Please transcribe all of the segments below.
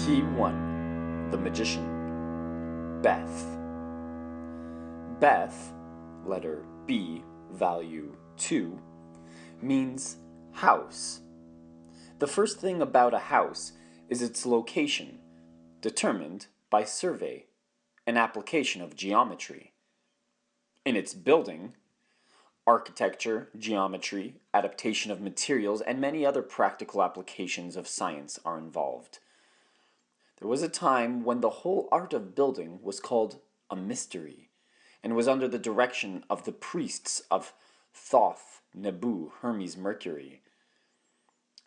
Key 1. The Magician. Beth. Beth, letter B, value 2, means house. The first thing about a house is its location, determined by survey, an application of geometry. In its building, architecture, geometry, adaptation of materials, and many other practical applications of science are involved. There was a time when the whole art of building was called a mystery, and was under the direction of the priests of Thoth, Nebu, Hermes, Mercury.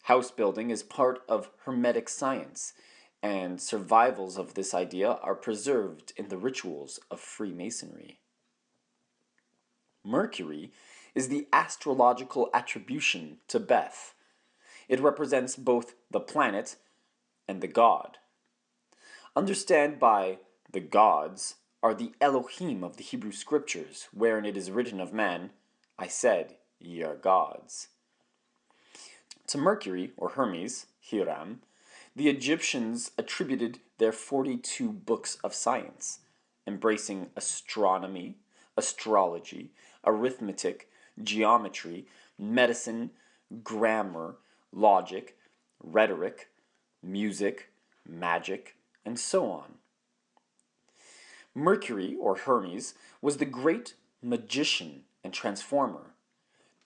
House building is part of Hermetic science, and survivals of this idea are preserved in the rituals of Freemasonry. Mercury is the astrological attribution to Beth. It represents both the planet and the god. Understand by the gods are the Elohim of the Hebrew Scriptures, wherein it is written of man, I said, ye are gods. To Mercury, or Hermes, Hiram, the Egyptians attributed their 42 books of science, embracing astronomy, astrology, arithmetic, geometry, medicine, grammar, logic, rhetoric, music, magic, and so on. Mercury, or Hermes, was the great magician and transformer,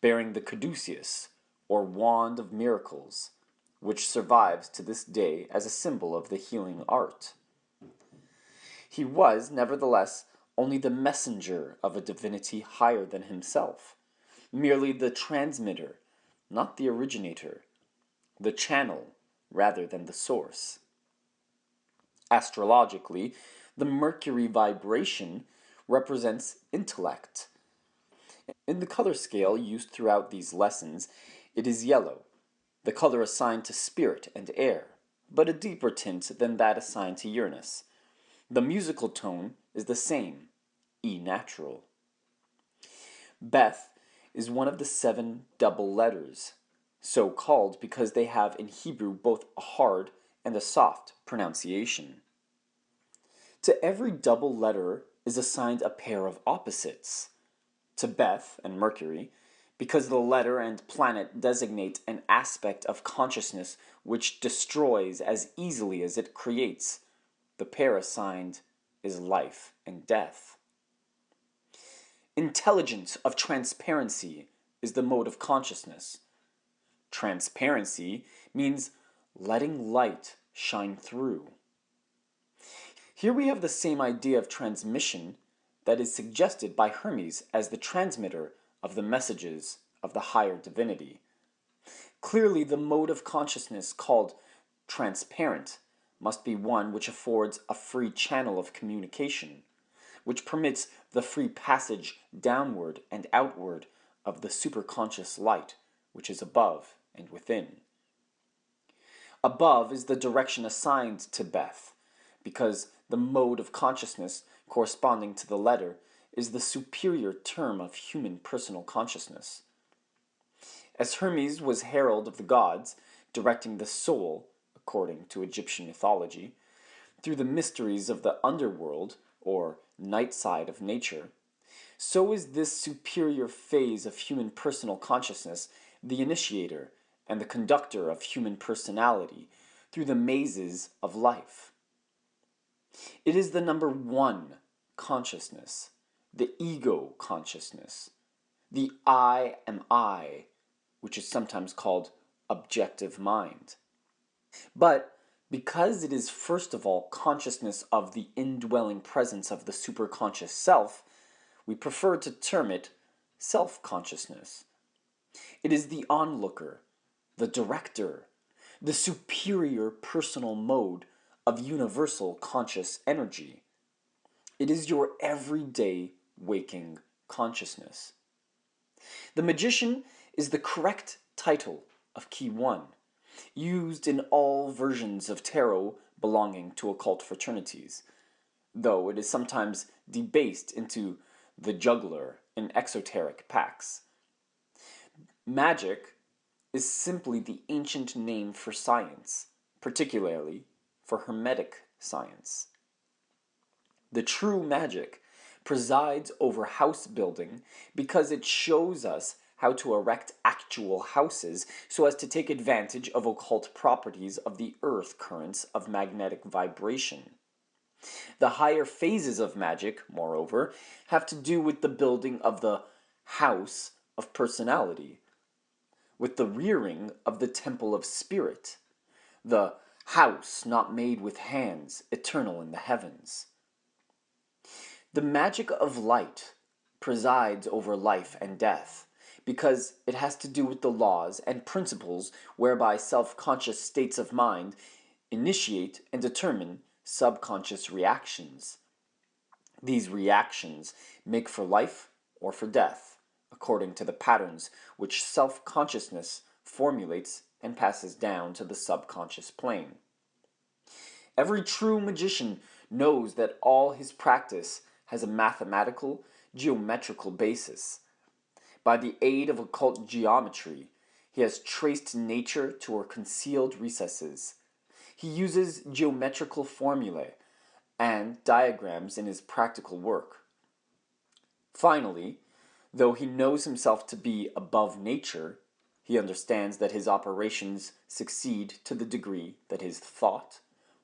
bearing the caduceus, or wand of miracles, which survives to this day as a symbol of the healing art. He was, nevertheless, only the messenger of a divinity higher than himself, merely the transmitter, not the originator, the channel rather than the source. Astrologically, the Mercury vibration represents intellect. In the color scale used throughout these lessons, it is yellow, the color assigned to spirit and air, but a deeper tint than that assigned to Uranus. The musical tone is the same, E natural. Beth is one of the 7 double letters, so called because they have in Hebrew both a hard and a soft pronunciation. To every double letter is assigned a pair of opposites. To Beth and Mercury, because the letter and planet designate an aspect of consciousness which destroys as easily as it creates, the pair assigned is life and death. Intelligence of transparency is the mode of consciousness. Transparency means letting light shine through. Here we have the same idea of transmission that is suggested by Hermes as the transmitter of the messages of the higher divinity. Clearly, the mode of consciousness called transparent must be one which affords a free channel of communication, which permits the free passage downward and outward of the superconscious light which is above and within. Above is the direction assigned to Beth, because the mode of consciousness corresponding to the letter is the superior term of human personal consciousness. As Hermes was herald of the gods, directing the soul, according to Egyptian mythology, through the mysteries of the underworld, or night side of nature, so is this superior phase of human personal consciousness the initiator and the conductor of human personality through the mazes of life. It is the number 1 consciousness, the ego consciousness, the I am I, which is sometimes called objective mind. But because it is first of all consciousness of the indwelling presence of the superconscious self, we prefer to term it self-consciousness. It is the onlooker, the director, the superior personal mode of universal conscious energy. It is your everyday waking consciousness. The magician is the correct title of Key 1, used in all versions of tarot belonging to occult fraternities, though it is sometimes debased into the juggler in exoteric pacts. Magic is simply the ancient name for science, particularly for Hermetic science. The true magic presides over house building because it shows us how to erect actual houses so as to take advantage of occult properties of the earth currents of magnetic vibration. The higher phases of magic, moreover, have to do with the building of the house of personality, with the rearing of the temple of spirit, the house not made with hands, eternal in the heavens. The magic of light presides over life and death, because it has to do with the laws and principles whereby self-conscious states of mind initiate and determine subconscious reactions. These reactions make for life or for death, according to the patterns which self-consciousness formulates and passes down to the subconscious plane. Every true magician knows that all his practice has a mathematical, geometrical basis. By the aid of occult geometry, he has traced nature to her concealed recesses. He uses geometrical formulae and diagrams in his practical work. Finally, though he knows himself to be above nature, he understands that his operations succeed to the degree that his thought,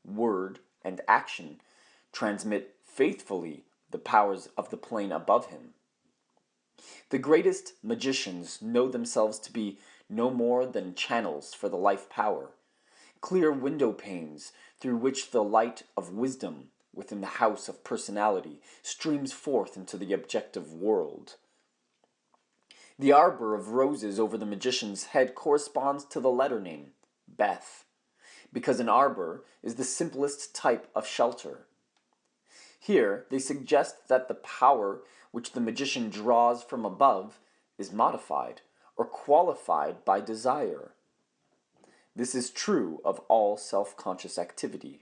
word, and action transmit faithfully the powers of the plane above him. The greatest magicians know themselves to be no more than channels for the life power, clear window panes through which the light of wisdom within the house of personality streams forth into the objective world. The arbor of roses over the magician's head corresponds to the letter name, Beth, because an arbor is the simplest type of shelter. Here, they suggest that the power which the magician draws from above is modified or qualified by desire. This is true of all self-conscious activity.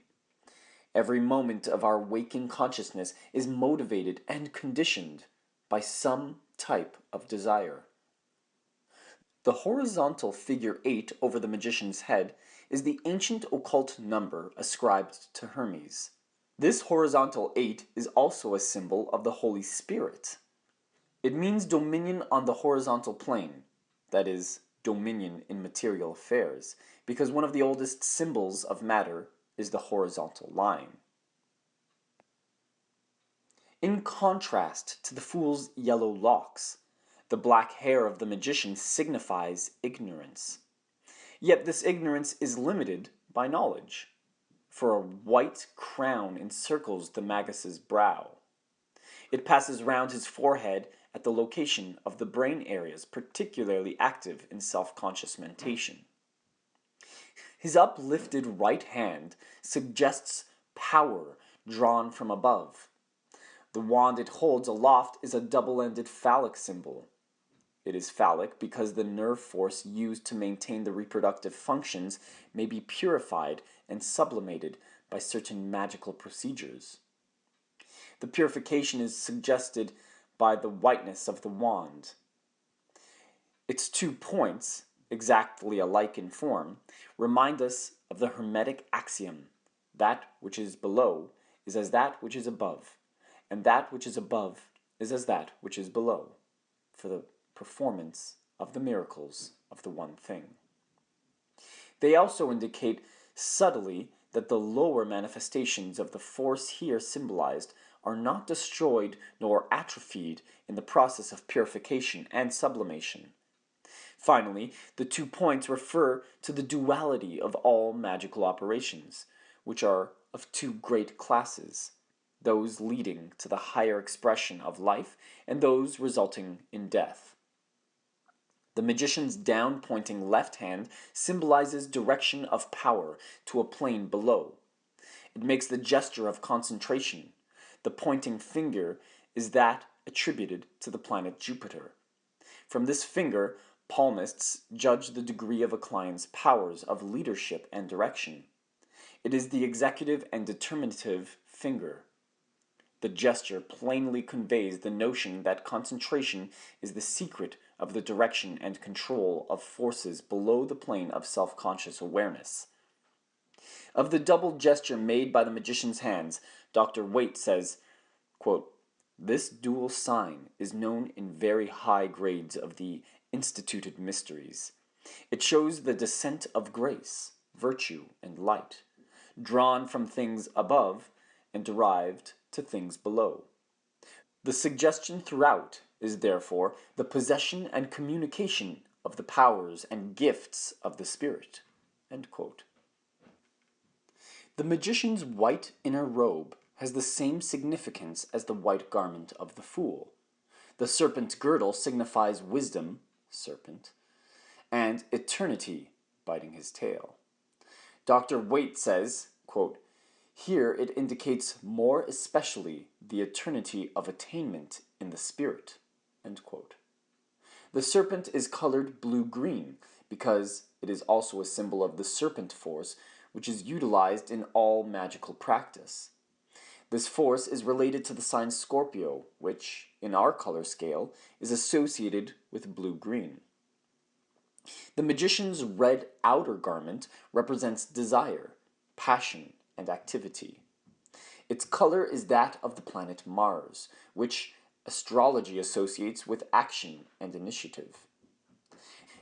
Every moment of our waking consciousness is motivated and conditioned by some type of desire. The horizontal figure 8 over the magician's head is the ancient occult number ascribed to Hermes. This horizontal 8 is also a symbol of the Holy Spirit. It means dominion on the horizontal plane, that is, dominion in material affairs, because one of the oldest symbols of matter is the horizontal line. In contrast to the fool's yellow locks, the black hair of the magician signifies ignorance. Yet this ignorance is limited by knowledge, for a white crown encircles the magus's brow. It passes round his forehead at the location of the brain areas particularly active in self-conscious mentation. His uplifted right hand suggests power drawn from above. The wand it holds aloft is a double-ended phallic symbol. It is phallic because the nerve force used to maintain the reproductive functions may be purified and sublimated by certain magical procedures. The purification is suggested by the whiteness of the wand. Its 2 points, exactly alike in form, remind us of the Hermetic axiom, that which is below is as that which is above, and that which is above is as that which is below, for the performance of the miracles of the one thing. They also indicate subtly that the lower manifestations of the force here symbolized are not destroyed nor atrophied in the process of purification and sublimation. Finally, the 2 points refer to the duality of all magical operations, which are of 2 great classes, those leading to the higher expression of life and those resulting in death. The magician's down-pointing left hand symbolizes direction of power to a plane below. It makes the gesture of concentration. The pointing finger is that attributed to the planet Jupiter. From this finger, palmists judge the degree of a client's powers of leadership and direction. It is the executive and determinative finger. The gesture plainly conveys the notion that concentration is the secret of the direction and control of forces below the plane of self-conscious awareness. Of the double gesture made by the magician's hands, Dr. Waite says, quote, "This dual sign is known in very high grades of the instituted mysteries. It shows the descent of grace, virtue, and light, drawn from things above and derived to things below. The suggestion throughout is therefore the possession and communication of the powers and gifts of the spirit." End quote. The magician's white inner robe has the same significance as the white garment of the fool. The serpent girdle signifies wisdom, serpent, and eternity, biting his tail. Dr. Waite says, quote, "Here it indicates more especially the eternity of attainment in the spirit." End quote. The serpent is colored blue-green because it is also a symbol of the serpent force, which is utilized in all magical practice. This force is related to the sign Scorpio, which, in our color scale, is associated with blue-green. The magician's red outer garment represents desire, passion, and activity. Its color is that of the planet Mars, which astrology associates with action and initiative.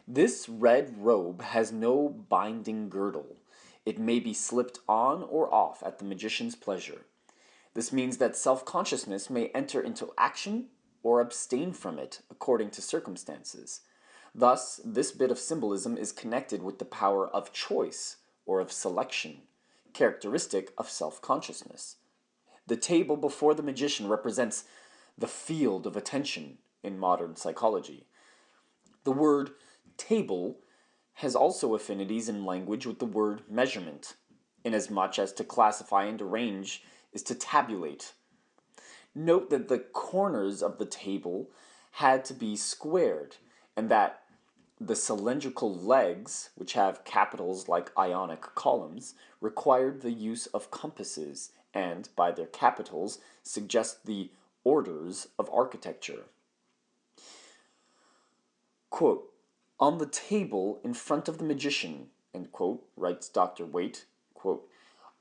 This red robe has no binding girdle. It may be slipped on or off at the magician's pleasure. This means that self-consciousness may enter into action or abstain from it according to circumstances. Thus, this bit of symbolism is connected with the power of choice or of selection, characteristic of self-consciousness. The table before the magician represents the field of attention in modern psychology. The word table has also affinities in language with the word measurement, inasmuch as to classify and arrange is to tabulate. Note that the corners of the table had to be squared, and that the cylindrical legs, which have capitals like ionic columns, required the use of compasses, and, by their capitals, suggest the orders of architecture. Quote, "On the table in front of the magician," end quote, writes Dr. Waite, quote,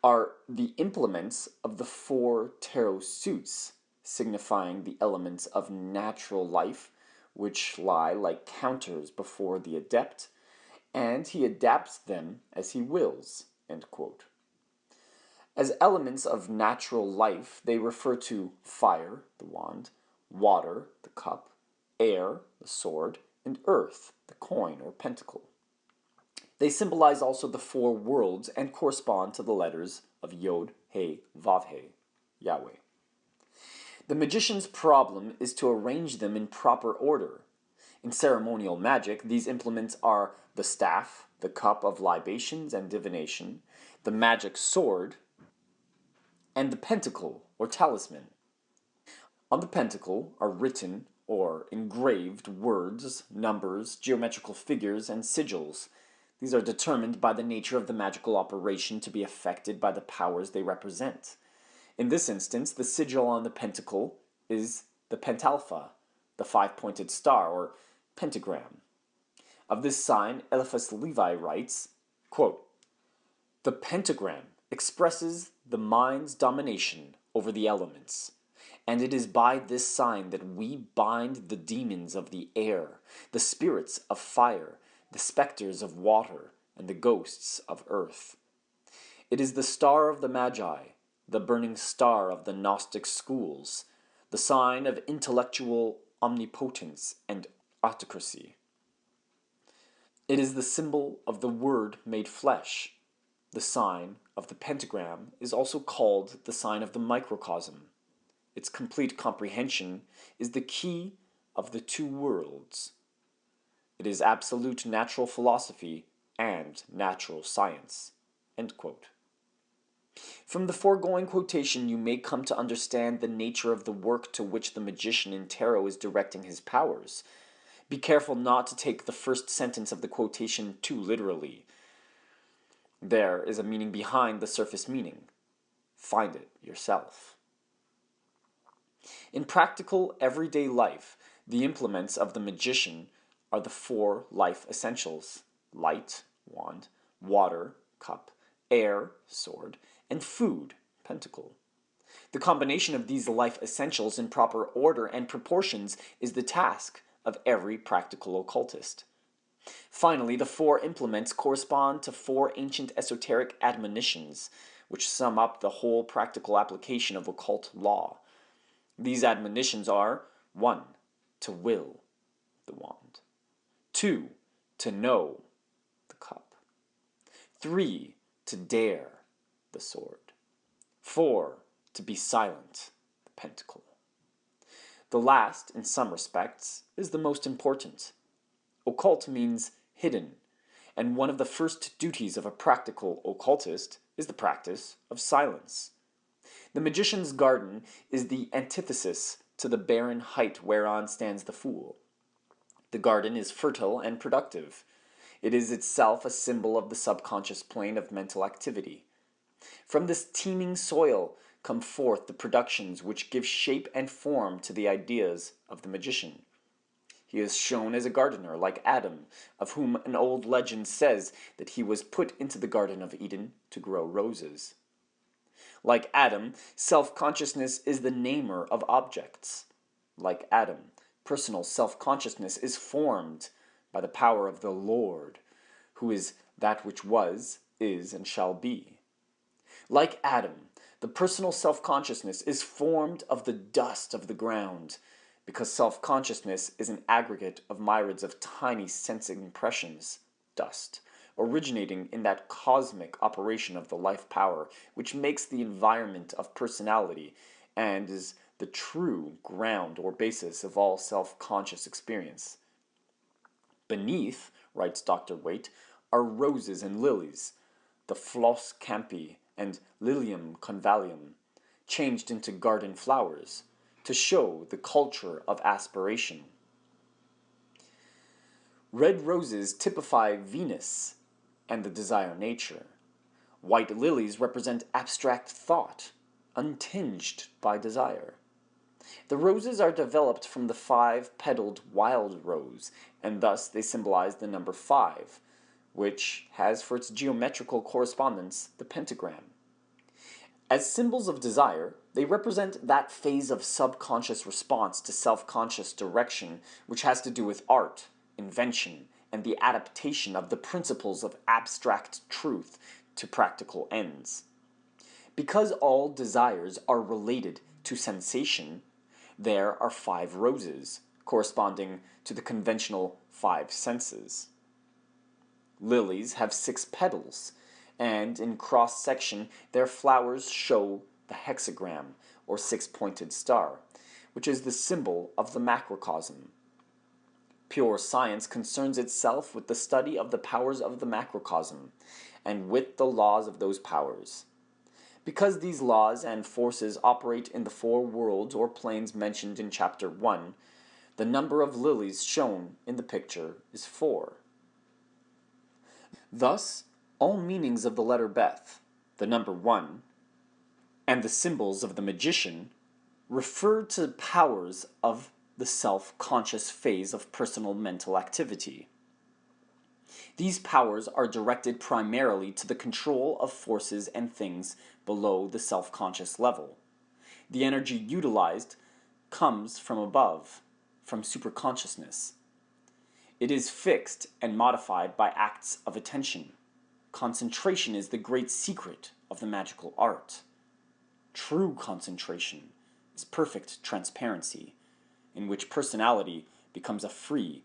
"are the implements of the 4 tarot suits, signifying the elements of natural life, which lie like counters before the adept, and he adapts them as he wills." End quote. As elements of natural life, they refer to fire, the wand, water, the cup, air, the sword, and earth, the coin or pentacle. They symbolize also the 4 worlds and correspond to the letters of Yod, He, Vav, He, Yahweh. The magician's problem is to arrange them in proper order. In ceremonial magic, these implements are the staff, the cup of libations and divination, the magic sword, and the pentacle or talisman. On the pentacle are written or engraved words, numbers, geometrical figures, and sigils. These are determined by the nature of the magical operation to be affected by the powers they represent. In this instance, the sigil on the pentacle is the pentalpha, the 5-pointed star or pentagram. Of this sign, Eliphas Levi writes, quote, "The pentagram expresses the mind's domination over the elements, and it is by this sign that we bind the demons of the air, the spirits of fire, the specters of water, and the ghosts of earth. It is the star of the Magi, the burning star of the Gnostic schools, the sign of intellectual omnipotence and autocracy. It is the symbol of the Word made flesh. The sign of the pentagram is also called the sign of the microcosm. Its complete comprehension is the key of the 2 worlds. It is absolute natural philosophy and natural science." End quote. From the foregoing quotation, you may come to understand the nature of the work to which the magician in tarot is directing his powers. Be careful not to take the first sentence of the quotation too literally. There is a meaning behind the surface meaning. Find it yourself. In practical, everyday life, the implements of the magician are the 4 life essentials: light, wand, water, cup, air, sword, and food, pentacle. The combination of these life essentials in proper order and proportions is the task of every practical occultist. Finally, the four implements correspond to four ancient esoteric admonitions, which sum up the whole practical application of occult law. These admonitions are: 1. To will, the wand. 2. To know, the cup. 3. To dare, the sword. 4. To be silent, the pentacle. The last, in some respects, is the most important. Occult means hidden, and one of the first duties of a practical occultist is the practice of silence. The magician's garden is the antithesis to the barren height whereon stands the fool. The garden is fertile and productive. It is itself a symbol of the subconscious plane of mental activity. From this teeming soil come forth the productions which give shape and form to the ideas of the magician. He is shown as a gardener like Adam, of whom an old legend says that he was put into the Garden of Eden to grow roses. Like Adam, self-consciousness is the namer of objects. Like Adam, personal self-consciousness is formed by the power of the Lord, who is that which was, is, and shall be. Like Adam, the personal self-consciousness is formed of the dust of the ground, because self-consciousness is an aggregate of myriads of tiny sensing impressions, dust, originating in that cosmic operation of the life power, which makes the environment of personality and is the true ground or basis of all self-conscious experience. Beneath, writes Dr. Waite, are roses and lilies, the Flos campi and Lilium convallium, changed into garden flowers, to show the culture of aspiration. Red roses typify Venus and the desire nature. White lilies represent abstract thought, untinged by desire. The roses are developed from the 5-petaled wild rose, and thus they symbolize the number 5, which has for its geometrical correspondence the pentagram. As symbols of desire, they represent that phase of subconscious response to self-conscious direction which has to do with art, invention, and the adaptation of the principles of abstract truth to practical ends. Because all desires are related to sensation, there are 5 roses, corresponding to the conventional 5 senses. Lilies have 6 petals, and in cross-section their flowers show the hexagram, or 6-pointed star, which is the symbol of the macrocosm. Pure science concerns itself with the study of the powers of the macrocosm, and with the laws of those powers. Because these laws and forces operate in the 4 worlds or planes mentioned in Chapter 1, the number of lilies shown in the picture is 4. Thus, all meanings of the letter Beth, the number 1, and the symbols of the magician refer to powers of the self-conscious phase of personal mental activity. These powers are directed primarily to the control of forces and things below the self-conscious level. The energy utilized comes from above, from superconsciousness. It is fixed and modified by acts of attention. Concentration is the great secret of the magical art. True concentration is perfect transparency, in which personality becomes a free,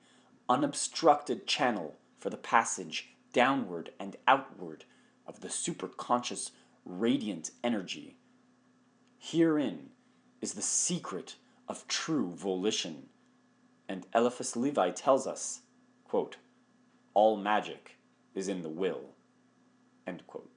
unobstructed channel for the passage downward and outward of the superconscious radiant energy. Herein is the secret of true volition, and Eliphas Levi tells us, quote, "All magic is in the will," end quote.